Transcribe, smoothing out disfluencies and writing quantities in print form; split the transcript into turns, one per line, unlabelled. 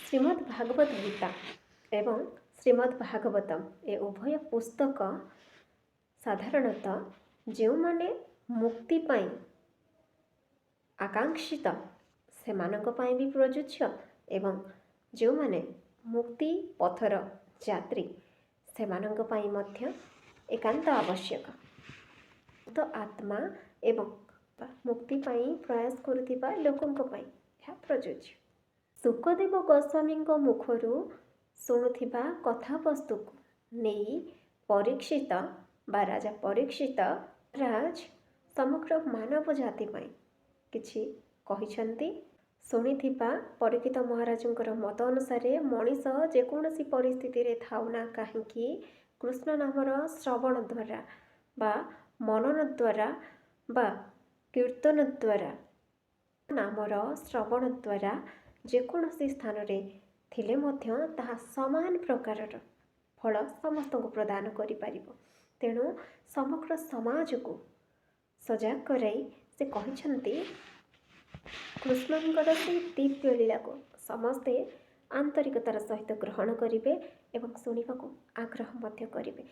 ଶ୍ରୀମଦ୍ ଭାଗବତ ଗୀତା ଏବଂ ଶ୍ରୀମଦ୍ ଭାଗବତମ୍ ଏ ଉଭୟ ପୁସ୍ତକ ସାଧାରଣତଃ ଯେଉଁମାନେ ମୁକ୍ତି ପାଇଁ ଆକାଂକ୍ଷିତ ସେମାନଙ୍କ ପାଇଁ ବି ପ୍ରଯୁଜ୍ୟ ଏବଂ ଯେଉଁମାନେ ମୁକ୍ତି ପଥର ଯାତ୍ରୀ ସେମାନଙ୍କ ପାଇଁ ମଧ୍ୟ ଏକାନ୍ତ ଆବଶ୍ୟକ। ତ ଆତ୍ମା ଏବଂ ମୁକ୍ତି ପାଇଁ ପ୍ରୟାସ କରୁଥିବା ଲୋକଙ୍କ ପାଇଁ ଏହା ପ୍ରଯୁଜ୍ୟ। ସୁକଦେବ ଗୋସ୍ୱାମୀଙ୍କ ମୁଖରୁ ଶୁଣୁଥିବା କଥାବସ୍ତୁକୁ ନେଇ ପରୀକ୍ଷିତ ବା ରାଜା ପରୀକ୍ଷିତ ରାଜ ସମଗ୍ର ମାନବ ଜାତି ପାଇଁ କିଛି କହିଛନ୍ତି। ଶୁଣିଥିବା ପରୀକ୍ଷିତ ମହାରାଜଙ୍କର ମତ ଅନୁସାରେ ମଣିଷ ଯେକୌଣସି ପରିସ୍ଥିତିରେ ଥାଉ ନା କାହିଁକି କୃଷ୍ଣ ନାମର ଶ୍ରବଣ ଦ୍ୱାରା ବା ମନନ ଦ୍ୱାରା ବା କୀର୍ତ୍ତନ ଦ୍ୱାରା ନାମର ଶ୍ରବଣ ଦ୍ୱାରା ଯେକୌଣସି ସ୍ଥାନରେ ଥିଲେ ମଧ୍ୟ ତାହା ସମାନ ପ୍ରକାରର ଫଳ ସମସ୍ତଙ୍କୁ ପ୍ରଦାନ କରିପାରିବ। ତେଣୁ ସମଗ୍ର ସମାଜକୁ ସଜାଗ କରାଇ ସେ କହିଛନ୍ତି କୃଷ୍ଣଙ୍କର ସେହି ଦିବ୍ୟ ଲୀଳାକୁ ସମସ୍ତେ ଆନ୍ତରିକତାର ସହିତ ଗ୍ରହଣ କରିବେ ଏବଂ ଶୁଣିବାକୁ ଆଗ୍ରହ ମଧ୍ୟ କରିବେ।